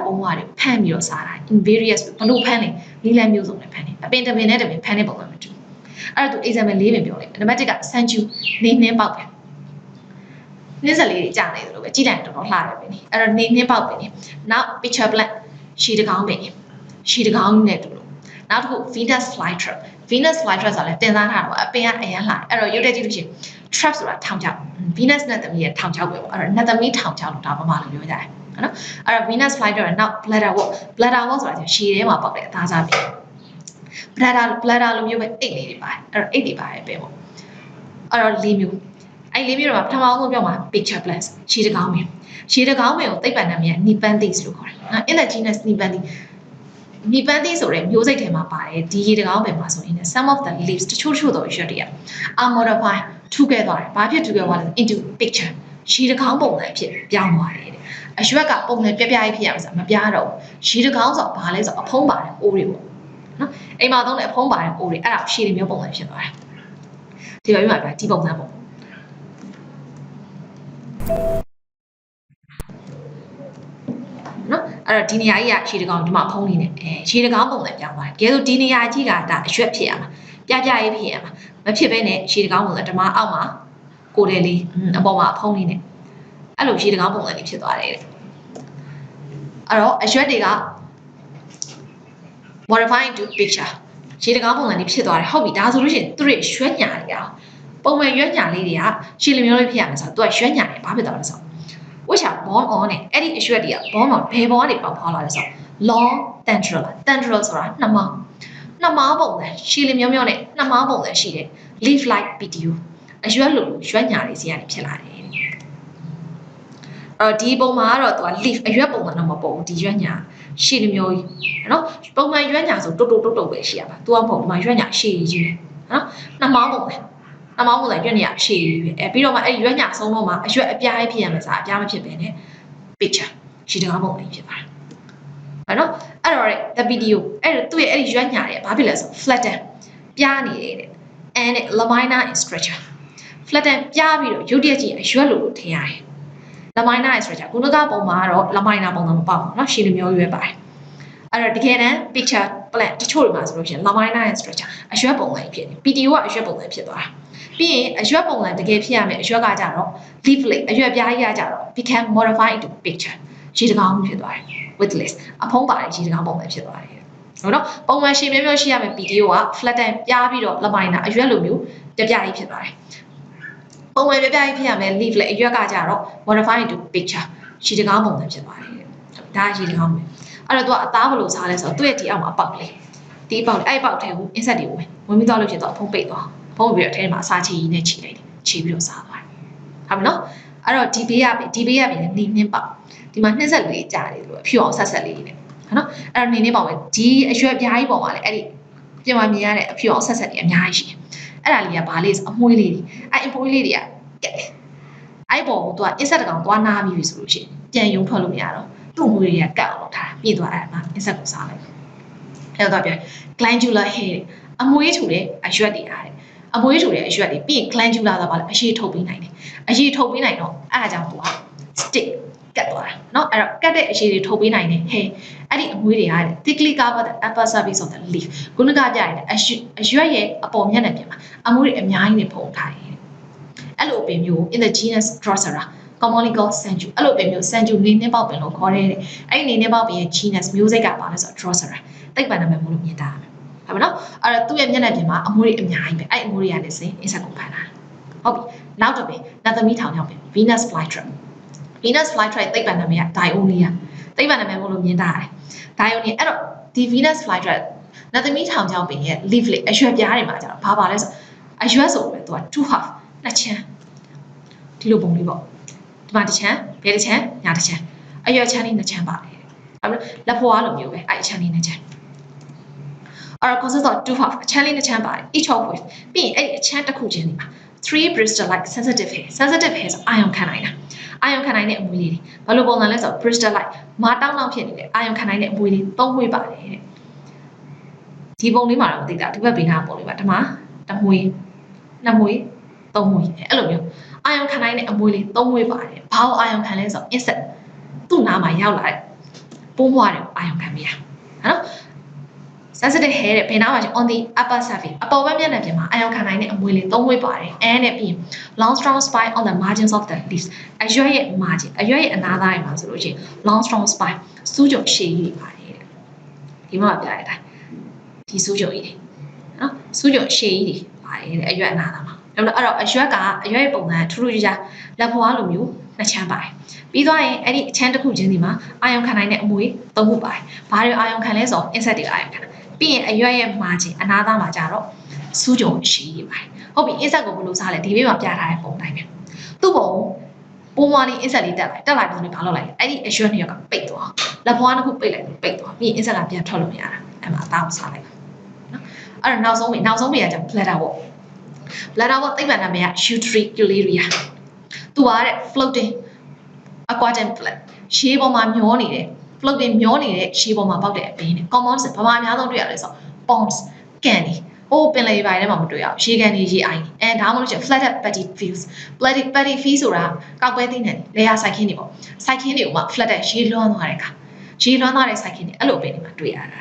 ပုံးွားတွေဖမ်းပြီးတော့စားတာ in various ဘလို့ဖမ်းနေနီလန်းမျိုးစုံနဲ့ဖမ်းနေအပင်တစ်ပင်နဲ့တစ်ပင်ဖမ်းနေပုံစံမတူအဲ့ဒါသူ example ၄ပင်ပြောလိုက်နံပါတ်1က sanju နေနှင်းပေါက်ပဲနှင်းစက်လေးတွေကြာနေသလိုပဲကြည့်လိုက်တော်တော်လှတယ်ပင်နေအဲ့တော့နေနှင်းပေါက်ပင်နေနောက် pitcher plant ရှည်တကောင်းပင်နေရှည်တကောင်းနဲ့တူလို့နောက်တစ်ခု Venus flytrap ဆိုတာလည်းတင်စားထားတာပေါ့အပင်ကအရန်လှတယ်အဲ့တော့ရုပ်တက်ကြည့်လို့ရှိရင် trap ဆိုတာထောင်ချောက် Venus နဲ့သမီးရဲ့ထောင်ချောက်ပဲပေါ့အဲ့တော့နတ်သမီးထောင်ချောက်လို့ဒါမှမလို့ပြောကြတယ်နော်အဲ့တော့ Venus flytrap နောက် bladder wort ဆိုတာရှည်ထဲမှာပေါက်တဲ့အသားစားပင် bladder လိုမျိုးပဲအိတ်လေးတွေပါတယ်အဲ့တော့အိတ်တွေပါတယ်ပဲပေါ့အဲ့တော့၄မျိုးအဲ့၄မျိုးတော့ပထမဆုံးပြောမှာ pitcher plants ရှည်တကောင်းပင်ကိုသိပ္ပံနာမည်က Nepenthes လို့ခေါ်တယ်နော် in the genus Nepenthes ဆိုတဲ့မျိုးစိတ်ထဲမှာပါတယ်ဒီရေတကောင်းပင်မှာဆိုရင် some of the leaves တချို့တော့ရွက်တွေက are modified ထူခဲ့သွားတယ်ဘာဖြစ်ထူခဲ့သွားလဲ into picture ရှည်တကောင်းပုံစံဖြစ်ပြောင်းသွားတယ်အရွက်ကပုံစံပြပြကြီးဖြစ်ရမှာဆိုမပြတော့ရှည်တကောင်းဆိုဘာလဲဆိုအဖုံးပါတယ်အိုးတွေပေါ့နော်အိမ်မှာသုံးတဲ့အဖုံးပါတယ်အိုးတွေအဲ့ဒါရှည်တွေမျိုးပုံစံဖြစ်သွားတယ်ဒီဘက်မှာဒီပုံစံပေါ့နော်အဲ့တော့ဒီနေရာကြီးကရှည်တကောင်းဒီမှာဖုံးနေတယ်ရှည်တကောင်းပုံစံပြောင်းသွားတယ်ကဲဆိုဒီနေရာကြီးကဒါအရွက်ဖြစ်ရမှာပြပြကြီးဖြစ်ရမှာမဖြစ်ဘဲနဲ့ရှည်တကောင်းပုံစံဓမ္မအောက်မှာကိုယ်တယ်လေးအပေါ်မှာအဖုံးနေတယ်အဲ့လိုရှည်တကောင်းပုံစံလေးဖြစ်သွားတယ်အဲ့တော့အရွက်တွေက modify into picture ရှည်တကားပုံစံလေးဖြစ်သွားတယ်ဟုတ်ပြီဒါဆိုလို့ရှိရင်သူတို့ရွှဲညာတွေကပုံမှန်ရွှဲညာလေးတွေကရှည်လိုမျိုးလေးဖြစ်ရမယ်ဆိုတော့သူကရွှဲညာတယ်ဘာဖြစ်သွားလဲဆိုတော့ which are born on နဲ့အဲ့ဒီအရွှဲတွေက born on ဘယ်ဘောကနေပေါက်ဖွာလာလဲဆိုတော့ long tendril ဆိုတာနှမောင်းပုံစံရှည်လိုမျိုးနဲ့နှမောင်းပုံစံရှိတယ် leaf like PTU အရွှဲလိုရွှဲညာလေးစီကနေဖြစ်လာတယ်ဒီပုံမှာကတော့သူက leaf အရွက်ပုံစံတော့မပေါ်ဘူးဒီရွက်ညာရှည်လိုမျိုးကြီးနော်ပုံမှန်ရွက်ညာဆိုတုတ်ပဲရှိရပါသူကပုံမှန်ရွက်ညာရှည်ကြီးနော်နှမောင်းပုံစံရွက်ညာရှည်ကြီးပဲပြီးတော့မှအဲ့ရွက်ညာဆုံးတော့မှအရွက်အပြားကြီးဖြစ်ရမယ်ဆိုတာအပြားမဖြစ်ပဲနဲ့ picture ရှည်တကားပုံလေးဖြစ်ပါတယ်နော်အဲ့တော့ the video အဲ့သူ့ရဲ့အဲ့ဒီရွက်ညာတွေဘာဖြစ်လဲဆို flatten ပြားနေတယ် and lamina in structure flatten ပြားပြီးတော့ရုပ်တရက်ကြီးအရွက်လိုထင်ရတယ်lamina structure ခုနကပုံမှာတော့ lamina ပုံစံမပေါ့ဘူးเนาะရှည်လိုမျိုးရွေးပါတယ်အဲ့တော့တကယ်တမ်း picture plan တချို့တွေမှာဆိုလို့ရှိရင် lamina structure အရွက်ပုံစံဖြစ်နေ PTO ကအရွက်ပုံစံဖြစ်သွားတာပြီးရင်အရွက်ပုံစံတကယ်ဖြစ်ရမယ်အရွက်ကကြတော့ leaflet အရွက်ပြားကြီးကကြတော့ become modify into picture ရှည်တကောင်းဖြစ်သွားတယ် with list အဖုံးပါတယ်ရှည်တကောင်းပုံစံဖြစ်သွားတယ်ဟုတ်နော်ပုံမှန်ရှည်မျိုးရှိရမယ် PTO က flatten ပြားပြီးတော့ lamina အရွက်လိုမျိုးပြပြကြီးဖြစ်သွားတယ်ပုံမှန်ပြပြကြီးဖြစ်ရမယ် leaflet အရွက်ကကြတော့ modify into picture ရှည်တကောင်းပုံစံဖြစ်သွားတယ်ဒါရှည်တကောင်းပဲအဲ့တော့သူကအသားဘယ်လိုစားလဲဆိုတော့သူ့ရဲ့ဒီအောက်မှာအပေါက်လေးဒီအပေါက်လေးအဲ့ပေါက်ထဲကို insect တွေဝင်ပြီးသွားလို့ရှိရင်တော့အဖုံးပိတ်သွားဖုံးပြီးတော့အထဲမှာအစာချီကြီးနဲ့ခြေလိုက်တယ်ခြေပြီးတော့စားသွားတယ်ဟုတ်ပြီနော်အဲ့တော့ဒီဘေးကပဲနေနှင်းပေါက်ဒီမှာနှင်းဆက်လေးကြားတယ်လို့အဖြူအောင်ဆက်လေးနဲ့ဟုတ်နော်အဲ့တော့နေနှင်းပေါက်ပဲဒီအရွက်ပြားကြီးပေါ်မှာလေအဲ့ဒီပြင်မှာမြင်ရတဲ့အဖြူအောင်ဆက်တွေအများကြီးရှိတယ်အဲ့ဒါလေးကဘာလေးဆိုအမွှေးလေးတွေအဲ့အမွှေးလေးတွေကကက်တယ်အဲ့ပေါ်ကိုသူက insect တကောင်သွားနာပြီးဆိုလို့ရှိရင်ပြန်ယုံထွက်လို့မရတော့သူ့မွှေးတွေကကတ်အောင်လုပ်ထားတာပြည့်သွားတယ်မှာ insect ကိုစားလိုက်အဲ့တော့ပြန် glandular hair အမွှေးထူတဲ့အရွက်တွေအားတဲ့အမွှေးထူတဲ့အရွက်တွေပြီးရင် glandular ဆိုတာဘာလဲအရေးထုတ်ပေးနိုင်တယ်အရေးထုတ်ပေးနိုင်တော့အဲ့ဒါကြောင့်သူက stick ကတ်သွားတာเนาะအဲ့တော့ကတ်တဲ့အရေးတွေထုတ်ပေးနိုင်တယ်ဟဲ့အဲ့ဒီအမွှေးတွေအားတဲ့ thickly covered the upper surface of the leaf ခုနကပြရတဲ့အရွက်ရဲ့အပေါ်မျက်နှာပြင်မှာအမွှေးတွေအများကြီးနဲ့ဖုံးထားတယ်အဲ့လိုအပင်မျိုး in the genus Drosera commonly called Sanju အဲ့လိုအပင်မျိုး Sanju နေနှင်းပေါက်ပင်လို့ခေါ်တယ်အဲ့ဒီနေနှင်းပေါက်ပင်ရဲ့ genus မျိုးစိတ်ကပါလဲဆိုတော့ Drosera တိတ်ပန်နာမည်မို့လို့မြင်တာဟုတ်ပြီနော်အဲ့တော့သူ့ရဲ့မျက်နှာပြင်မှာအမွှေးတွေအများကြီးပဲအဲ့အမွှေးတွေကနေစင် insect ကိုဖန်တာဟုတ်ပြီနောက်တော့ပဲနတ်သမီးထောင်ရောက်ပဲ Venus flytrap တိတ်ပန်နာမည်က Dionia တိတ်ပန်နာမည်မို့လို့မြင်တာတယ် Dionia အဲ့တော့ဒီ Venus flytrap နတ်သမီးထောင်ကြောင်ပင်ရဲ့ leaflet အရွက်ပြားတွေမှာကျတော့ဘာပါလဲဆိုအရွက်ဆိုပဲသူက two half နှစ်ချမ်းဒီလိုပုံလေးပေါ့ဒီမှာတစ်ချမ်းဘယ်တစ်ချမ်းညာတစ်ချမ်းအရွက်ချမ်းလေးနှစ်ချမ်းပါတယ်ဟုတ်ပြီလက်ဖွားလိုမျိုးပဲအဲ့အချမ်းလေးနှစ်ချမ်းအဲ့တော့ concept of two half အချမ်းလေးနှစ်ချမ်းပါတယ် each of which ပြီးရင်အဲ့ဒီအချမ်းတစ်ခုချင်းဒီမှာ three bristle like sensitive hair ဆိုအာယုံခံနိုင်တာအာယုံခံနိုင်တဲ့အမွေးလေးတွေဘာလို့ပုံစံလဲဆိုတော့ bristle like မာတောင်းတောင်းဖြစ်နေတဲ့အာယုံခံနိုင်တဲ့အမွေးလေးသုံးမွေးပါတယ်တဲ့ဒီပုံလေးမှာတော့မသိတာဒီဘက်ဘေးနားပုံလေးပါဒီမှာတစ်မွေးနှစ်မွေးသုံးမွေးအဲ့လိုမျိုးအာယုံခံနိုင်တဲ့အမွေးလေးသုံးမွေးပါတယ်ဘာလို့အာယုံခံလဲဆိုတော့ insect သူ့နားမှာရောက်လာတဲ့ပိုးမွားတွေကိုအာယုံခံမိတာနော် sensitive hair တဲ့ဘယ်နားမှာရှိ on the upper surface အပေါ်ဘက်မျက်နှာပြင်မှာအာယုံခံနိုင်တဲ့အမွေးလေးသုံးမွေးပါတယ် and နဲ့ပြီး long strong spine on the margins of the leaves အရွက်ရဲ့ margin အရွက်ရဲ့အနားသားတွေမှာဆိုလို့ရှိရင် long strong spine စူးကြုံရှည်ကြီးပါတယ်တဲ့ဒီမှာပြရတဲ့အတိုင်းဒီစူးကြုံကြီးနော်စူးကြုံရှည်ကြီးပါတယ်တဲ့အရွက်အနားသားမှာအဲ့တော့အရွက်ရဲ့ပုံစံထူးထူးခြားခြားလက်ဖွားလိုမျိုးနှစ်ချမ်းပါတယ်ပြီးသွားရင်အဲ့ဒီအချမ်းတစ်ခုချင်းဒီမှာအာယုံခံနိုင်တဲ့အမွေးသုံးခုပါတယ်ဘာတွေအာယုံခံလဲဆိုတော့ insect တွေအာယုံခံပြီးရင်အရွက်ရဲ့ margin အနားသားမှာကြတော့စူးကြုံရှည်ကြီးပါတယ်ဟုတ်ပြီ insect ကိုဘယ်လိုစားလဲဒီဘေးမှာပြထားတဲ့ပုံတိုင်းပဲသူ့ပုံပိုးမွားလေး insect လေးတက်လိုက်ပြီးတော့ဘာလုပ်လိုက်လဲအဲ့ဒီအရွက်နှစ်ယောက်ကပိတ်သွားလက်ဖွားတစ်ခုပိတ်လိုက်ပိတ်သွားပြီးရင် insect ကပြန်ထွက်လို့မရတာအဲ့မှာအသားကိုစားလိုက်နော်အဲ့တော့နောက်ဆုံးပေကကြောင့် bladder wall သိပ္ပံနာမည်က Utriculiria သူကတဲ့ floating aquatic plant ရှေးပေါ်မှာမျောနေတဲ့ floating မျောနေတဲ့ရှေးပေါ်မှာပေါက်တဲ့အပင်နဲ့ common ဘာမှအများဆုံးတွေ့ရလဲဆို ponds ကန်တွေဟိုပင်လယ်ပိုင်းထဲမှာမတွေ့ရဘူးရေကန်တွေရေအိုင်အဲဒါမှမဟုတ်ချင် flatted petty fields petty fields ဆိုတာကောက်ပွဲသိနေတယ်လေယာစိုက်ခင်းတွေပေါ့စိုက်ခင်းတွေကိုမှ flatted ရေလွှမ်းသွားတဲ့အခါရေလွှမ်းသွားတဲ့စိုက်ခင်းတွေအဲ့လိုပင်တွေမှာတွေ့ရတ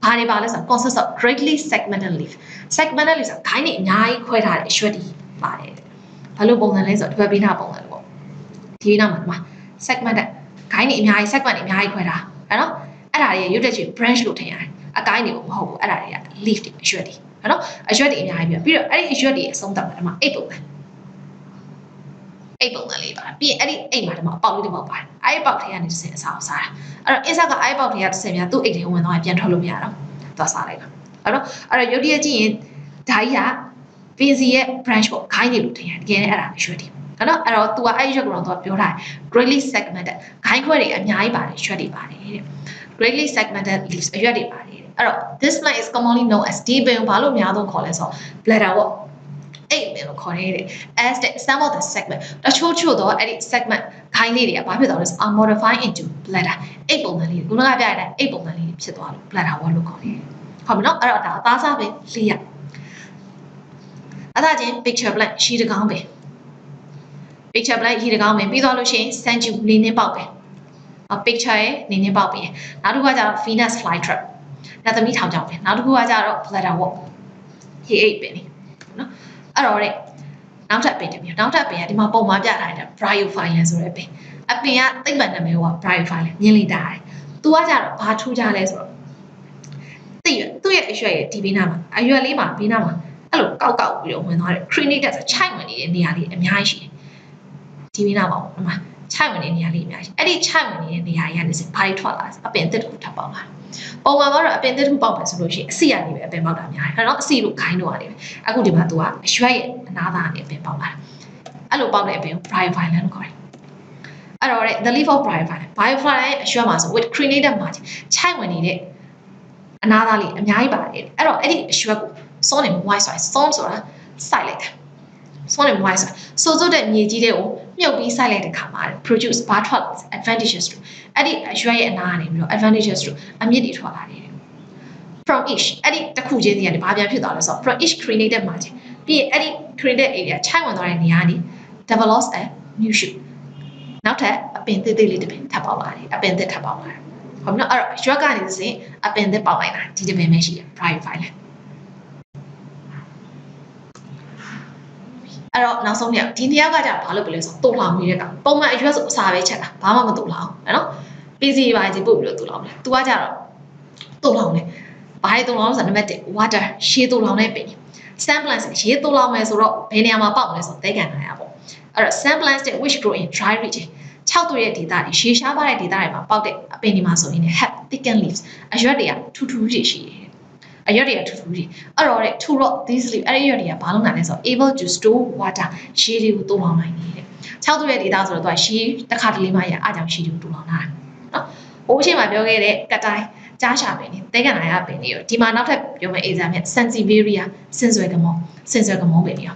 ာဘာတွေပါလဲဆိုတော့ consists of greatly segmented leaf ဆိုတာဂိုင်းတွေအများကြီးခွဲထားတဲ့အရွက်တွေပါတယ်ဘာလို့ပုံစံလဲဆိုတော့ဒီဘက်ဘေးနားပုံစံလို့ပေါ့ဒီဘေးနားမှာ segmented ဂိုင်းတွေအများကြီး segment တွေအများကြီးခွဲထားအဲ့နော်အဲ့ဒါတွေရုပ်တက်ချီ branch လို့ထင်ရတယ် အကိုင်းတွေမဟုတ်ဘူးအဲ့ဒါတွေက leaf တွေအရွက်တွေနော်အရွက်တွေအများကြီးပြီးတော့အဲ့ဒီအရွက်တွေအဆုံးသတ်မှာဒီမှာအိတ်ပုံစံလေးပါပြီးရင်အဲ့ဒီအိတ်မှာဒီမှာအပေါက်လေးတွေပေါက်ပါတယ်အဲ့ဒီပေါက်ထဲကနေတစ်ဆင့်အစာကိုစားတာအဲ့တော့ insect ကအဲ့ဒီပေါက်ထဲကတစ်ဆင့်များသူ့အိတ်ထဲဝင်သွားရင်ပြန်ထွက်လို့မရတော့သွားစားလိုက်တာအဲ့တော့ရုပ်တရက်ကြည့်ရင်ဒါကြီးက busy ရဲ့ branch ပေါ့ခိုင်းနေလို့ထင်ရတယ်တကယ်နဲ့အဲ့ဒါအရွက်တွေနော်အဲ့တော့ तू ကအဲ့ဒီရွက်ကတော့ तू ပြောထားတယ် greatly segmented ခိုင်းခွဲတွေအများကြီးပါတယ်ရွက်တွေပါတယ်တဲ့ greatly segmented leaves အရွက်တွေပါတယ်အဲ့တော့ this plant is commonly known as ဒီပင်ဘာလို့အများဆုံးခေါ်လဲဆိုတော့ bladder ပေါ့အိတ်ပင်လို့ခေါ်နေတဲ့ as the some of the segment တချို့တော့အဲ့ဒီ segment ခိုင်းလေးတွေကဘာဖြစ်သွားလဲဆို are modified into bladder အိတ်ပုံစံလေးခုနကပြရတဲ့အိတ်ပုံစံလေးဖြစ်သွားလို့ bladder wall လို့ခေါ်နေတယ်ဟုတ်ပြီနော်အဲ့တော့ဒါအသားစားပဲလေးရအဲ့ဒါချင်း picture blank ရှိတကောင်းပဲ picture blank ရှိတကောင်းပဲပြီးသွားလို့ရှိရင် senju နေနေပေါက်ပဲ picture ရဲ့နေနေပေါက်ပဲနောက်တစ်ခုကကျတော့ Venus flytrap ဒါသမီးထောင်ကြောင်ပဲနောက်တစ်ခုကကျတော့ bladder wall ဟေးအိတ်ပဲနေနော်အဲ့တော့တဲ့နောက်ထပ်ပင်တစ်မျိုးနောက်ထပ်ပင်ကဒီမှာပုံမှန်ပြထားတဲ့ bryophyllum ဆိုတဲ့ပင်အပင်ကသိပ္ပံနာမည်က bryophyllum မြင်လိုက်တာတယ်သူကကျတော့ဘာထူးကြလဲဆိုတော့သိရသူ့ရဲ့အရွက်ရဲ့ဒီဘေးနားမှာအရွက်လေးမှာဘေးနားမှာအဲ့လိုကောက်ပြီးတော့ဝင်သွားတယ် crinated ဆိုခြိုက်ဝင်နေတဲ့နေရာလေးအများကြီးရှိတယ်ဒီဘေးနားမှာပေါ့ဒီမှာခြိုက်ဝင်နေတဲ့နေရာလေးအများကြီးအဲ့ဒီခြိုက်ဝင်နေတဲ့နေရာကြီးကနေစဘာတွေထွက်လာအပင်တစ်ခုထပ်ပေါက်လာပုံမှန်ကတော့အပင်တစ်ခုပေါက်မယ်ဆိုလို့ရှိရင်အစီရနေပဲအပင်ပေါက်တာများတယ်အဲ့တော့အစီလို့ခိုင်းတော့ရတယ်အခုဒီမှာ तू ကအရွက်ရဲ့အနားသားနေအပင်ပေါက်လာအဲ့လိုပေါက်တဲ့အပင် bryophyllum လို့ခေါ်တယ်အဲ့တော့ the leaf of bryophyllum ရဲ့အရွက်မှာဆို with crinated margin ခြိုက်ဝင်နေတဲ့အနားသားလေးအများကြီးပါတယ်အဲ့တော့အဲ့ဒီအရွက်ကို soil and moist soil ဆိုတာစိုက်လိုက်တာ soil and moist soil ဆိုတဲ့မြေကြီးတွေကိုမြုပ်ပြီးစိုက်လိုက်တဲ့ခါမှာ produce ဘာထွက် advantages to အဲ့ဒီအရွက်ရဲ့အနားကနေပြီးတော့ advantages to အမြင့်တွေထွက်လာတယ် from each အဲ့ဒီတစ်ခုချင်းစီကနေဘာပြန်ဖြစ်သွားလဲဆိုတော့ from each crinated margin ပြီးရင်အဲ့ဒီ crinated area ခြိုက်ဝင်သွားတဲ့နေရာကနေ develops a new shoot နောက်ထပ်အပင်သေးသေးလေးတစ်ပင်ထပ်ပေါက်လာတယ်အပင်သစ်ထပ်ပေါက်လာတယ်ဟုတ်ပြီနော်အဲ့တော့ရွက်ကနေတစ်စင်အပင်သစ်ပေါက်လိုက်တာဒီတစ်ပင်ပဲရှိတယ် bryophyllum အဲ့တော့နောက်ဆုံးတစ်ယောက်ဒီတစ်ယောက်ကကြာဘာလုပ်ပြလဲဆိုတော့တုံလောင်နေတဲ့ကပုံမှန်အရွက်ဆိုအစာပဲချက်တာဘာမှမတုံလောင်နော် PC ပါကြီးပို့ပြီးတော့တုံလောင်တယ် तू ကကြာတော့တုံလောင်တယ်ဘာလဲတုံလောင်ဆိုတော့နံပါတ်1 water ရှည်တုံလောင်တဲ့ပင် semblance ရေတုံလောင်မယ်ဆိုတော့ဘယ်နေရာမှာပေါက်မလဲဆိုတော့သဲကန်နာရပေါ့အဲ့တော့ semblance which grow in dry region 6တို့ရဲ့ဒေသတွေရှည်ရှားပါတဲ့ဒေသတွေမှာပေါက်တဲ့အပင်တွေမှာဆိုရင် have thickened leaves အရွက်တွေကထူထူတွေရှိတယ်အရွက်တွေကထူထူတွေအဲ့တော့တဲ့ထူတော့ these leaves အဲ့ဒီရွက်တွေကဘာလို့နိုင်လဲဆိုတော့ able to store water ရှည်တွေကိုတုံလောင်နိုင်တယ်6တို့ရဲ့ဒေသဆိုတော့သူကရှည်တစ်ခါတလေမှရအားကြောင့်ရှည်တွေကိုတုံလောင်တာနော်ဟိုးချိန်မှာပြောခဲ့တဲ့ကတိုင်းကြားရှာပင်တွေသဲကန်နာရပင်တွေရောဒီမှာနောက်ထပ်ပြောမယ့် exam နဲ့ Sansevieria စင်ဆွဲကမောပင်တွေရော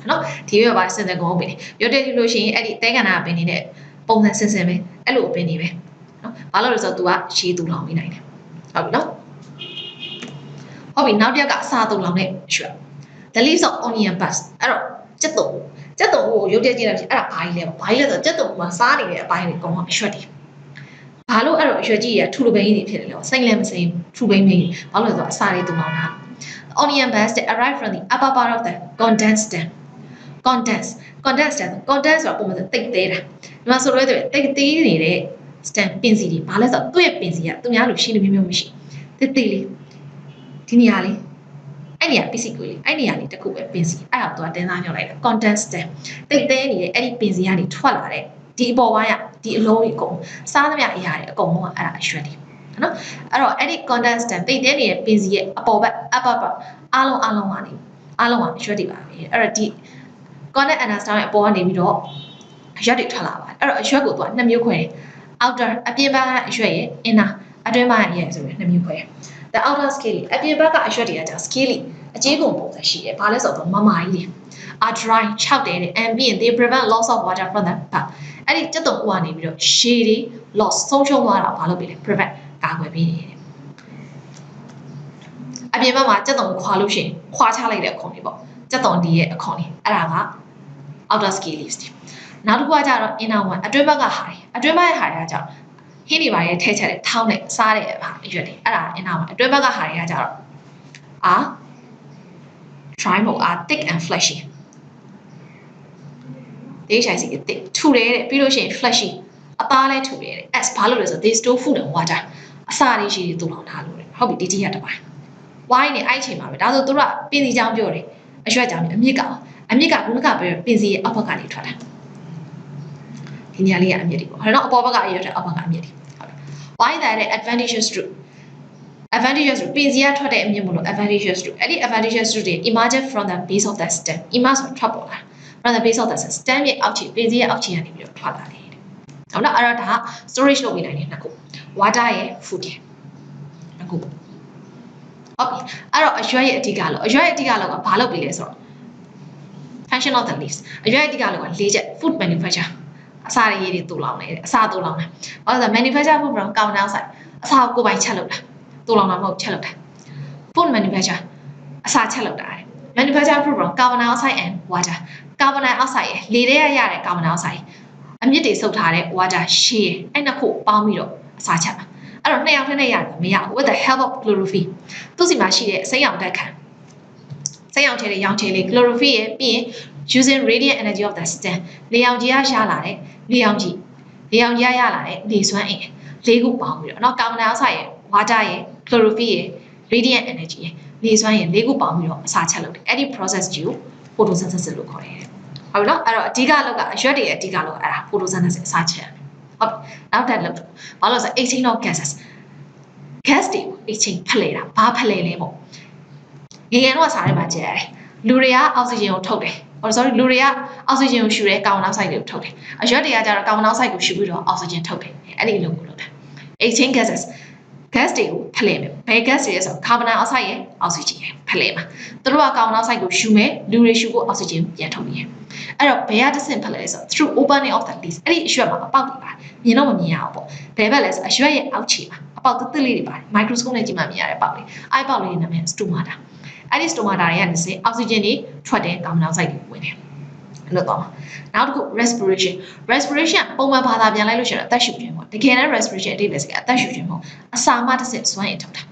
နော်ဒီရောပါစင်ဆွဲကမောပင်တွေပြောတဲ့ကြည့်လို့ရှိရင်အဲ့ဒီသဲကန်နာပင်တွေနဲ့ပုံစံစင်ပဲအဲ့လိုအပင်တွေပဲနော်ဘာလို့လဲဆိုတော့ तू ကရှည်တူလောင်နေနိုင်တယ်ဟုတ်ပြီနော်ဟုတ်ပြီနောက်တစ်ယောက်ကအစာတူလောင်တဲ့ရွှက် the leaves of onion buds အဲ့တော့ကြက်တုံကိုရုပ်ပြကြည့်လိုက်အဲ့ဒါဘာကြီးလဲဘာကြီးလဲဆိုတော့ကြက်တုံမှာစားနေတဲ့အပိုင်းတွေအကုန်လုံးအရွက်တွေဘာလို့အဲ့တော့အရွက်ကြီးရထူထူပိန်းကြီးဖြစ်တယ်လို့စိတ်လည်းမစိမ့်ထူပိန်းကြီးဘာလို့လဲဆိုတော့အစာတွေတူလောင်တာ onion buds that arrive from the upper part of the condensed stem condense ဆိုတာပုံမှန်တိတ်သေးတာဒီမှာဆိုလို့တိတ်သေးနေတဲ့ stem ပင်စီတွေဘာလဲဆိုတော့သူ့ရဲ့ပင်စီကသူများလိုရှိလို့မျိုးမရှိတိတ်သေးလေးဒီနေရာလေးအဲ့နေရာပစ္စည်းကိုလေးအဲ့နေရာလေးတစ်ခုပဲပင်စီအဲ့ဒါကိုသူကတင်းသားညှောက်လိုက်တာ condense stem တိတ်သေးနေတဲ့အဲ့ဒီပင်စီကနေထွက်လာတဲ့ဒီအပေါ်ပိုင်းကဒီအလုံးကြီးအကုန်စားသမျှအရာတွေအကုန်လုံးကအဲ့ဒါအရွက်တွေနော်အဲ့တော့အဲ့ဒီ condense stem တိတ်သေးနေတဲ့ပင်စီရဲ့အပေါ်ဘက် upper part အားလုံးကအရွက်တွေပါပဲအဲ့တော့ဒီ condense stem ရဲ့အပေါ်ကနေပြီးတော့အရွက်တွေထွက်လာပါတယ်အဲ့တော့အရွက်ကိုသူကနှစ်မျိုးခွဲတယ် outer အပြင်ဘက်ကအရွက်ရဲ့ inner အတွင်းပိုင်းရဲ့ဆိုပြီးနှစ်မျိုးခွဲတယ်the outer scaly အပြင်ဘက်ကအရွက်တွေကကြာ scaly အကျေးကုန်ပုံစံရှိတယ်ဘာလဲဆိုတော့မမာကြီးတွေ are dry 6တယ် and being they prevent loss of water from the back အဲ့ဒီကြက်တုံဦးကနေပြီးတော့ရှည်တွေ loss ဆုံးရှုံးသွားတာဘာလို့ပြလဲ prevent ကာကွယ်ပေးနေတယ်အပြင်ဘက်မှာကြက်တုံခွာလို့ရှိရင်ခွာချလိုက်တဲ့အခွန်တွေပေါ့ကြက်တုံဒီရဲ့အခွန်တွေအဲ့ဒါက outer scaly leaves တွေနောက်တစ်ခုကကြတော့ inner one အတွင်းဘက်ကဟာတွေအတွင်းဘက်ကဟာတွေကကြတော့ဟင်းတွေပါရဲ့ထဲချက်တဲ့ထောင်းနဲ့စားတဲ့ဟာအရွက်တွေအဲ့ဒါ inner one အတွင်းဘက်ကဟာတွေကကြတော့dry မဟုတ် thick and fleshy ဒီချိုင်စီthick ထူတယ်တဲ့ပြီးလို့ရှိရင် fleshy အသားလည်းထူတယ်တဲ့ as ဘာလို့လဲဆိုတော့ they store food and water အစာတွေရှိတွေတူလောင်ထားလို့တဲ့ ဟုတ်ပြီဒီတိရတပိုင်းဝိုင်းနေအဲ့ချိန်မှာပဲဒါဆိုသူတို့ကပင်စီချောင်းပြောတယ်အရွက်ကြောင်အမြစ်ကခုနကပြောပင်စီရဲ့အောက်ဘက်ကနေထွက်တာဒီနေရာလေးကအမြစ်တွေပေါ့အဲ့တော့အပေါ်ဘက်ကအရွက်တဲ့အောက်ဘက်ကအမြစ်တွေဟုတ်တယ် why that advantageous route ပင်စီကထွက်တဲ့အမြစ်မို့လို့ advantageous route အဲ့ဒီ advantageous route တွေ emerge from the base of the stem emerge ဆိုထွက်ပေါ်လာ from the base of the stem ရဲ့အောက်ခြေပင်စီရဲ့အောက်ခြေကနေပြီးတော့ထွက်လာတယ်ဟုတ်လားအဲ့တော့ဒါက storage လုပ်ပေးနိုင်တယ်နှစ်ခု water ရဲ့ food ရဲ့နှစ်ခုဟုတ်ပြီအဲ့တော့အရွက်ရဲ့အဓိကလို့ကဘာလုပ်ပေးလဲဆိုတော့ function of the leaves အရွက်ရဲ့အဓိကလို့က၄ချက် food manufacture အစာရည်တွေတူလောင်နေတယ်အစာတူလောင်တာဘာလို့လဲ manufacture food from carbon dioxide အစာကိုပိုင်ချက်လုပ်တာတူလောင်တာမဟုတ်ချက်လုပ်တာ food manufacture အစာချက်လုပ်တာ manufacture food from carbon dioxide and water carbon dioxide ရဲ့လေထဲရတဲ့ carbon dioxide အမြစ်တွေစုပ်ထားတဲ့ water ရှည်အဲ့နှစ်ခုပေါင်းပြီးတော့အစာချက်ပါအဲ့တော့နှစ်ယောက်နဲ့ရတယ်မရဘူး with the help of chlorophyll သူ့စီမှာရှိတဲ့စိမ်းရောင်ဓာတ်ခံစိမ်းရောင်ထဲတဲ့ရောင်ခြည်လေး chlorophyll ရဲ့ပြီးရင် using radiant energy of the stem လေရောင်ခြည်ရလာတဲ့လေရောင်ခြည်ရလာတဲ့လေစွမ်းအင်၄ခုပေါင်းပြီးတော့เนาะ carbon dioxide ရဲ့ water ရဲ့ chlorophyll ရဲ့ radiant energy ရဲ့လေစွမ်းအင်၄ခုပေါင်းပြီးတော့အစာချက်လုပ်တယ်အဲ့ဒီ process ကြီးကို photosynthesis လို့ခေါ်တယ်ဟုတ်ပြီနော်အဲ့တော့အဓိကလောက်ကရွက်တွေရဲ့အဓိကလောက်အဲ့ဒါ photosynthesis အစာချက်ဟုတ်နောက်တစ်လောက်ဘာလို့လဲဆို exchange of gases gas တွေ exchange ဖလှယ်တာဘာဖလှယ်လဲပေါ့ငယ်တော့စားရမှာကျဲရတယ်လူတွေကအောက်ဆီဂျင်ကိုထုတ်တယ်လူတွေကအောက်ဆီဂျင်ကိုရှူတယ်ကာဗွန်ဒိုက်ဆိုက်ကိုထုတ်တယ်အရွက်တွေကကျတော့ကာဗွန်ဒိုက်ဆိုက်ကိုရှူပြီးတော့အောက်ဆီဂျင်ထုတ်တယ်အဲ့ဒီလိုကိုလုပ်တာ exchange gases gas တွေကိုဖလှယ်မယ်ဘယ် gas တွေလဲဆိုကာဗွန်ဒိုက်အောက်ဆိုက်ရဲ့အောက်ဆီဂျင်ရဲ့ဖလှယ်မှာသူတို့ကကာဗွန်ဒိုက်ဆိုက်ကိုရှူမယ်လူတွေရှူဖို့အောက်ဆီဂျင်ပြန်ထုတ်မယ်အဲ့တော့ဘယ်ကတစ်ဆင့်ဖလှယ်လဲဆို through opening of the leaves အဲ့ဒီအရွက်မှာအပေါက်တွေပါတယ်မြင်တော့မမြင်ရအောင်ပေါ့ဘယ်ဘက်လဲဆိုအရွက်ရဲ့အောက်ခြေမှာအပေါက်တစ်လေးတွေပါတယ် microscope နဲ့ကြည့်မှမြင်ရတဲ့ပေါက်လေးအဲ့ပေါက်လေးနာမည် stomata အဲ့ဒီ stomata တွေကနေစေအောက်ဆီဂျင်တွေထွက်တယ်ကာဗွန်ဒိုက်ဆိုက်တွေဝင်တယ်လို့တော့နောက်တစ်ခု respiration ပုံမှန်ဘာသာပြန်လိုက်လို့ရှိရင်အသက်ရှူခြင်းပေါ့တကယ်တမ်း respiration အဓိပ္ပာယ်ကအသက်ရှူခြင်းပေါ့အစာမှတစ်ဆင့်စွမ်းရည်ထုတ်တာ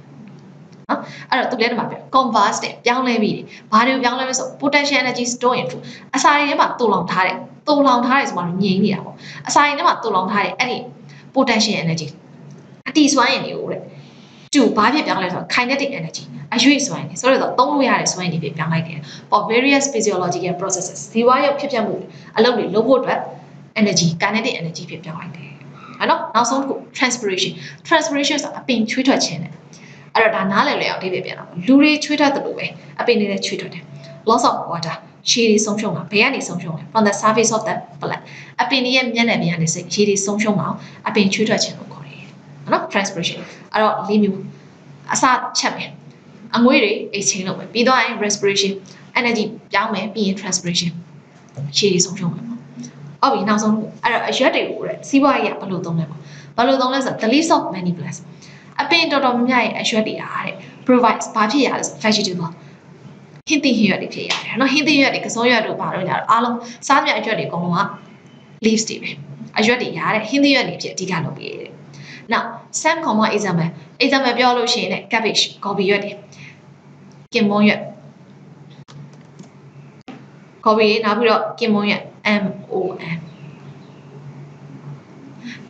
နော်အဲ့တော့သူလည်းဒီမှာပြော converse တဲ့ပြောင်းလဲပြီးတယ်ဘာတွေကိုပြောင်းလဲလဲဆို potential energy store in food အစာတွေထဲမှာတူလောင်ထားတယ်ဆိုမှတော့ငြိမ်းနေတာပေါ့အစာတွေထဲမှာတူလောင်ထားတဲ့အဲ့ဒီ potential energy အတီစွမ်းရည်တွေကိုတဲ့တူဘာဖြစ်ပြောင်းလဲဆိုတော့ kinetic energy အရွေ့စွမ်းရည်ဆိုတော့သုံးလို့ရတဲ့စွမ်းရည်တွေပြောင်းလိုက်တယ် for various physiological processes ဇီဝရုပ်ဖြစ်ပျက်မှုအလုပ်တွေလုပ်ဖို့အတွက် energy kinetic energy ဖြစ်ပြောင်းလိုက်တယ်အဲ့တော့နောက်ဆုံးတစ်ခု transpiration ဆိုတာအပင်ချွေးထွက်ခြင်းတဲ့အဲ့တော့ဒါနားလည်လွယ်အောင်ဒီပဲပြန်တော့လူတွေချွေးထွက်တယ်လို့ပဲအပင်တွေလည်းချွေးထွက်တယ် loss of water ခြေတွေဆုံးရှုံးတာဘယ်ကနေဆုံးရှုံးလဲ from the surface of the plant အပင်ရဲ့မျက်နှာပြင်ကနေစိတ်ခြေတွေဆုံးရှုံးအောင်အပင်ချွေးထွက်ခြင်းလို့ခေါ်တယ်နော် transpiration အဲ့တော့၄မျိုးအစချက်မယ်အငွေ့တွေ exchange လုပ်မယ်ပြီးတော့ respiration energy ပြောင်းမယ်ပြီးရင် transpiration ခြေတွေဆုံးရှုံးမယ်ပေါ့ဟုတ်ပြီနောက်ဆုံးအဲ့တော့အရွက်တွေကိုတဲ့စီးပွားရေးကဘယ်လိုသုံးလဲပေါ့ဘယ်လိုသုံးလဲဆိုတော့ the leaves of many plants အပင်တော်တော်များများရဲ့အရွက်တွေအားတဲ့ provides ဘာဖြစ်ရလဲဆို vegetable ဟင်းသီးဟင်းရွက်တွေဖြစ်ရတယ်နော်ဟင်းသီးရွက်တွေကစုံရွက်တို့ဘာလို့ညာအားလုံးစားမြအရွက်တွေအကုန်လုံးက leaves တွေပဲအရွက်တွေရတဲ့ဟင်းသီးရွက်တွေဖြစ်အဓိကလုပ်ပေးတယ် now some common example ပြောလို့ရှိရင်လည်း cabbage ကော်ပီရွက်တွေကင်မွန်ရွက်ကော်ပီနောက်ပြီးတော့ကင်မွန်ရွက် MON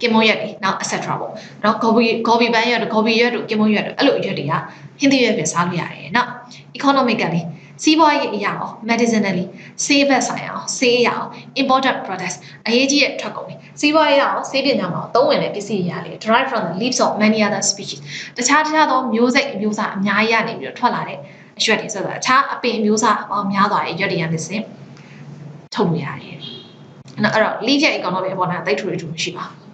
ကင်မွန်ရွက်တွေနောက် etc ပေါ့နော်ကော်ပီပန်းရွက်တို့ကော်ပီရွက်တို့ကင်မွန်ရွက်တို့အဲ့လိုရွက်တွေကဟင်းသီးရွက်ပဲစားလို့ရတယ်နော် economically စီးပွားရေးအရာရော medicinally ဆေးဘက်ဆိုင်ရာရောဆေးရအောင် important products အရေးကြီးတဲ့ထွက်ကုန်တွေစီးပွားရေးရောဆေးပညာမှာသုံးဝင်တဲ့ပစ္စည်းတွေရတယ် derived from the leaves of many other species တခြားသောမျိုးစိတ်အမျိုးအစားအများကြီးရနေပြီးတော့ထွက်လာတဲ့အရွက်တွေဆိုတော့အခြားအပင်အမျိုးအစားပေါင်းများစွာရဲ့ရွက်တွေကနေစင်ထုတ်လို့ရတယ်အဲ့တော့ leaf ရဲ့ economy ပေါ်မှာတိတ်ထူထူမရှိပါဘူး